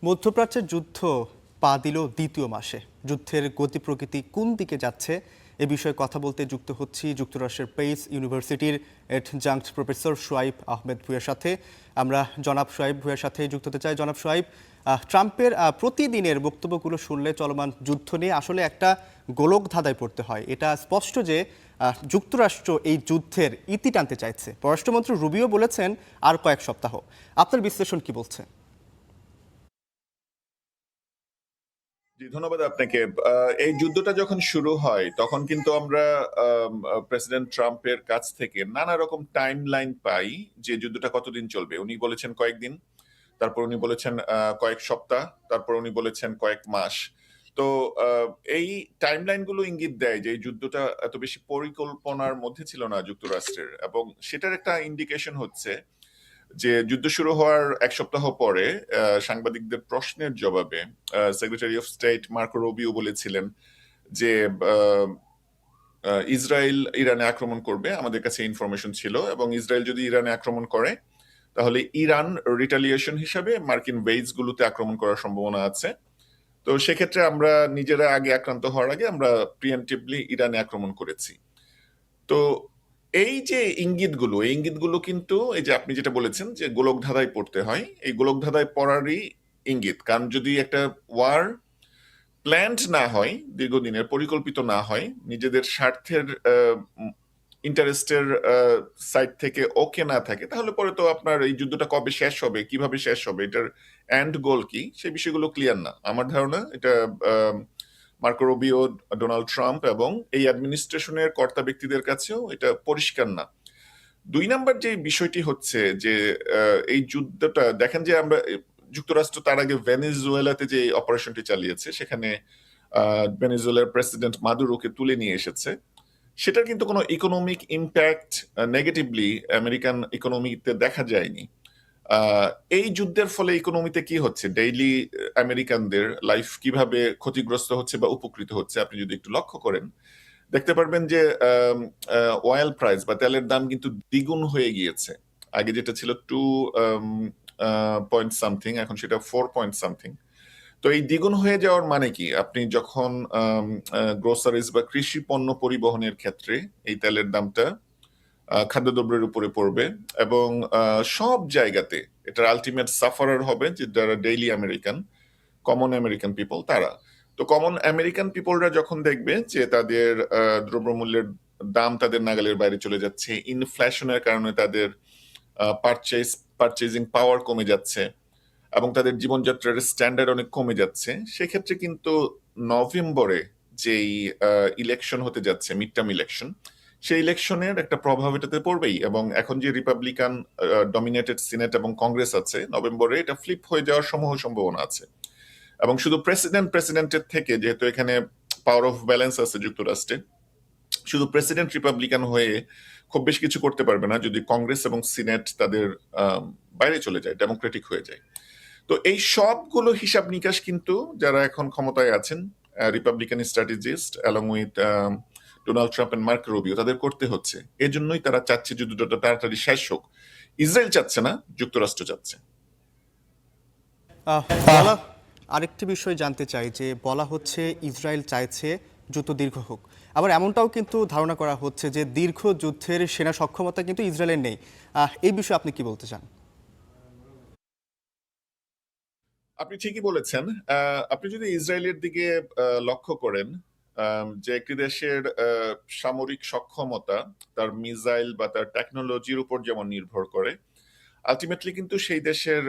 মধ্যপ্রাচ্যের যুদ্ধ পা দিল দ্বিতীয় মাসে। যুদ্ধের গতি প্রকৃতি কোন দিকে যাচ্ছে এ বিষয়ে কথা বলতে যুক্ত হচ্ছি যুক্তরাষ্ট্রের পেইস ইউনিভার্সিটির অ্যাডজাংক্ট প্রফেসর সোয়াইব আহমেদ ভূঁইয়ার সাথে। আমরা জনাব সোয়াইব ভূঁইয়ার সাথে যুক্ত হতে চাই। জনাব সোয়াইব, ট্রাম্পের প্রতিদিনের বক্তব্যগুলো শুনলে চলমান যুদ্ধ নিয়ে আসলে একটা গোলক ধাঁধায় পড়তে হয়। এটা স্পষ্ট যে যুক্তরাষ্ট্র এই যুদ্ধের ইতি টানতে চাইছে। পররাষ্ট্রমন্ত্রী রুবিও বলেছেন আর কয়েক সপ্তাহ। আপনার বিশ্লেষণ কি বলছে? জি, ধন্যবাদ আপনাকে। এই যুদ্ধটা যখন শুরু হয় তখন কিন্তু আমরা প্রেসিডেন্ট ট্রাম্পের কাছ থেকে নানা রকম টাইম লাইন পাই যে যুদ্ধটা কতদিন চলবে। উনি বলেছেন কয়েকদিন, তারপর উনি বলেছেন কয়েক সপ্তাহ, তারপর উনি বলেছেন কয়েক মাস। তো এই টাইম লাইনগুলো ইঙ্গিত দেয় যে এই যুদ্ধটা এত বেশি পরিকল্পনার মধ্যে ছিল না যুক্তরাষ্ট্রের, এবং সেটার একটা ইন্ডিকেশন হচ্ছে যে যুদ্ধ শুরু হওয়ার এক সপ্তাহ পরে সাংবাদিকদের প্রশ্নের জবাবে secretary of state Marco Rubio বলেছিলেন যে ইসরায়েল ইরানে আক্রমণ করবে, আমাদের কাছে ইনফরমেশন ছিল, এবং ইসরায়েল যদি ইরানে আক্রমণ করে তাহলে ইরান রিটালিয়েশন হিসাবে মার্কিন বেজ গুলোতে আক্রমণ করার সম্ভাবনা আছে। তো সেক্ষেত্রে আমরা নিজেরা আগে আক্রান্ত হওয়ার আগে আমরা প্রিএমটিভলি ইরানে আক্রমণ করেছি। তো এই যে ইঙ্গিতগুলো, এই ইঙ্গিতগুলো কিন্তু এই যে আপনি যেটা বলেছেন যে গোলকধাঁধায় পড়তে হয়, এই গোলকধাঁধায় পড়ারই ইঙ্গিত। কারণ যদি একটা ওয়ার প্ল্যান্ড না হয়, দীর্ঘদিনের পরিকল্পিত না হয়, নিজেদের স্বার্থের ইন্টারেস্টের সাইড থেকে ওকে না থাকে, তাহলে পরে তো আপনার এই যুদ্ধটা কবে শেষ হবে, কিভাবে শেষ হবে, এটার এন্ড গোল কি, সেই বিষয়গুলো ক্লিয়ার না। আমার ধারণা এটা মার্কো রুবিও, ডোনাল্ড ট্রাম্প এবং এই অ্যাডমিনিস্ট্রেশনের কর্তা ব্যক্তিদের কাছেও এটা পরিষ্কার না। দুই নাম্বার যে বিষয়টি হচ্ছে যে এই যুদ্ধটা দেখেন যে আমরা যুক্তরাষ্ট্র তার আগে ভেনেজুয়েলাতে যে অপারেশনটি চালিয়েছে, সেখানে ভেনেজুয়েলার প্রেসিডেন্ট মাদুরোকে তুলে নিয়ে এসেছে। সেটার কিন্তু কোনো ইকোনমিক ইম্প্যাক্ট নেগেটিভলি আমেরিকান ইকোনমিতে দেখা যায়নি। এই যুদ্ধের ফলে ইকোনমিতে কি হচ্ছে, ডেইলি আমেরিকানদের লাইফ কিভাবে ক্ষতিগ্রস্ত হচ্ছে বা উপকৃত হচ্ছে, আপনি যদি একটু লক্ষ্য করেন দেখতে পারবেন যে অয়েল প্রাইস বা তেলের দাম কিন্তু দ্বিগুণ হয়ে গিয়েছে। আগে যেটা ছিল 2 পয়েন্ট সামথিং, এখন সেটা 4 পয়েন্ট সামথিং। তো এই দ্বিগুণ হয়ে যাওয়ার মানে কি, আপনি যখন গ্রোসারিজ বা কৃষি পণ্য পরিবহনের ক্ষেত্রে এই তেলের দামটা খাদ্যদ্রব্যের উপরে পড়বে, এবং সব জায়গাতে এটার আলটিমেট সাফারার হবে যে যারা daily American, common American people, তারা। তো কমন আমেরিকান পিপলরা যখন দেখবে যে তাদের দ্রব্যমূল্যের দাম তাদের নাগালের বাইরে চলে যাচ্ছে, ইনফ্লেশনের কারণে তাদের পারচেজিং পাওয়ার কমে যাচ্ছে এবং তাদের জীবনযাত্রার স্ট্যান্ডার্ড অনেক কমে যাচ্ছে, সেক্ষেত্রে কিন্তু নভেম্বরে যেই ইলেকশন হতে যাচ্ছে, মিড টার্ম ইলেকশন, সেই ইলেকশনের একটা প্রভাব এটাতে পড়বেই। এবং এখন যে রিপাবলিকান ডমিনেটেড সিনেট এবং কংগ্রেস আছে, নভেম্বরে এটা ফ্লিপ হয়ে যাওয়ার সম্ভাবনা আছে। এবং শুধু প্রেসিডেন্টের থেকে, যেহেতু এখানে পাওয়ার অফ ব্যালেন্স আছে যুক্তরাষ্ট্রে, শুধু প্রেসিডেন্ট রিপাবলিকান হয়ে খুব বেশি কিছু করতে পারবে না যদি কংগ্রেস এবং সিনেট তাদের বাইরে চলে যায়, ডেমোক্রেটিক হয়ে যায়। তো এই সবগুলো হিসাব নিকাশ কিন্তু যারা এখন ক্ষমতায় আছেন, Republican strategist along with Donald Trump and Marco Rubio, তাদের করতে হচ্ছে। এজন্যই তারা চাচ্ছে যুদ্ধটা তাড়াতাড়ি শেষ হোক। ইসরায়েল চাচ্ছে না, যুক্তরাষ্ট্র চাচ্ছে। বলা আরেকটি বিষয় জানতে চাই যে বলা হচ্ছে ইসরায়েল চাইছে যুদ্ধ দীর্ঘ হোক, আবার এমনটাও কিন্তু ধারণা করা হচ্ছে যে দীর্ঘ যুদ্ধের সেনা সক্ষমতা কিন্তু ইসরায়েলের নেই। এই বিষয়ে আপনি কি বলতে চান? আপনি ঠিকই বলেছেন। আপনি যদি ইসরায়েলের দিকে লক্ষ্য করেন, যে একটি দেশের সামরিক সক্ষমতা তার মিসাইল বা তার টেকনোলজির উপর যেমন নির্ভর করে, আলটিমেটলি কিন্তু সেই দেশের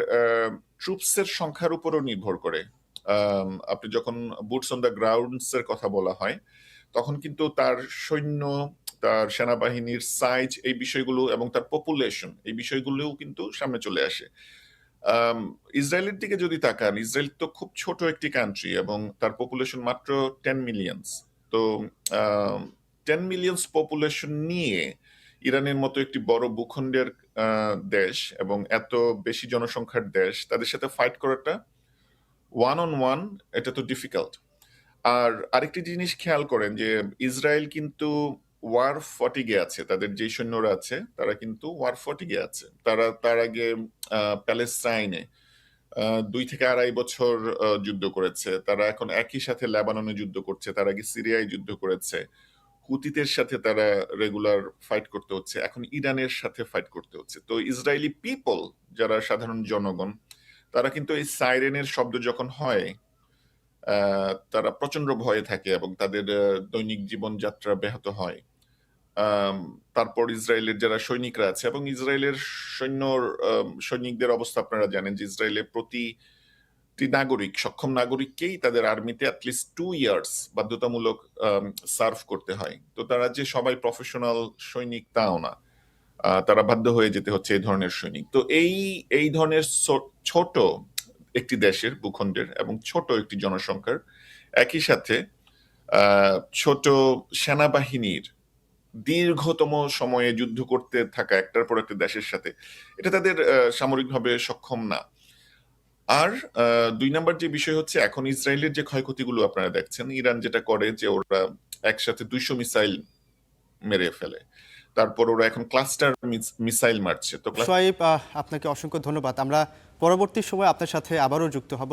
ট্রুপসের সংখ্যার উপরও নির্ভর করে। আপনি যখন বুটস অন দ্য গ্রাউন্ডস এর কথা বলা হয়, তখন কিন্তু তার সৈন্য, তার সেনাবাহিনীর সাইজ, এই বিষয়গুলো এবং তার পপুলেশন, এই বিষয়গুলোও কিন্তু সামনে চলে আসে। ইসরায়েলের দিকে যদি তাকান, ইসরায়েল তো খুব ছোট একটি কান্ট্রি এবং তার পপুলেশন মাত্র 10 মিলিয়ন্স। তো 10 মিলিয়ন্স পপুলেশন নিয়ে ইরানের মতো একটি বড় ভূখণ্ডের দেশ এবং এত বেশি জনসংখ্যার দেশ, তাদের সাথে ফাইট করাটা ওয়ান অন ওয়ান, এটা তো ডিফিকাল্ট। আর আরেকটি জিনিস খেয়াল করেন যে ইসরায়েল কিন্তু ওয়ার ফটিগে আছে, তাদের যে সৈন্যরা আছে তারা কিন্তু ওয়ার ফটিগে আছে। তারা তার আগে প্যালেস্টাইনে 2 থেকে 2.5 বছর যুদ্ধ করেছে। তারা এখন একই সাথে লেবাননে যুদ্ধ করছে, তার আগে সিরিয়ায় যুদ্ধ করেছে, হুতিদের সাথে তারা রেগুলার ফাইট করতে হচ্ছে, এখন ইরানের সাথে ফাইট করতে হচ্ছে। তো ইসরায়েলি পিপল, যারা সাধারণ জনগণ, তারা কিন্তু এই সাইরেনের শব্দ যখন হয়, তারা প্রচন্ড ভয়ে থাকে এবং তাদের দৈনিক জীবনযাত্রা ব্যাহত হয়। আম, তারপর ইসরায়েলের যারা সৈনিকরা আছে, এবং ইসরায়েলের সৈনিকদের অবস্থা আপনারা জানেন যে ইসরায়েলের প্রতিটি নাগরিক, সক্ষম নাগরিককেই তাদের আর্মিতে অ্যাটলিস্ট 2 ইয়ার্স বাধ্যতামূলক সার্ভ করতে হয়। তো তারা যে সবাই প্রফেশনাল সৈনিক তাও না, তারা বাধ্য হয়ে যেতে হচ্ছে এই ধরনের সৈনিক। তো এই ধরনের ছোট একটি দেশের ভূখণ্ডের এবং ছোট একটি জনসংখ্যার, একই সাথে ছোট সেনাবাহিনীর দীর্ঘতম সময়ে যুদ্ধ করতে থাকা একটার পর একটা দেশের সাথে, এটা তাদের সামরিকভাবে সক্ষম না। আর 2 নাম্বার যে বিষয় হচ্ছে, এখন ইসরায়েলের যে ক্ষয়ক্ষতিগুলো আপনারা দেখছেন, ইরান যেটা করে যে ওরা একসাথে 200 মিসাইল মেরে ফেলে, তারপর ওরা এখন ক্লাস্টার মিসাইল মারছে। তো সোহাইব, আপনাকে অসংখ্য ধন্যবাদ। আমরা পরবর্তী সময় আপনার সাথে আবারও যুক্ত হব।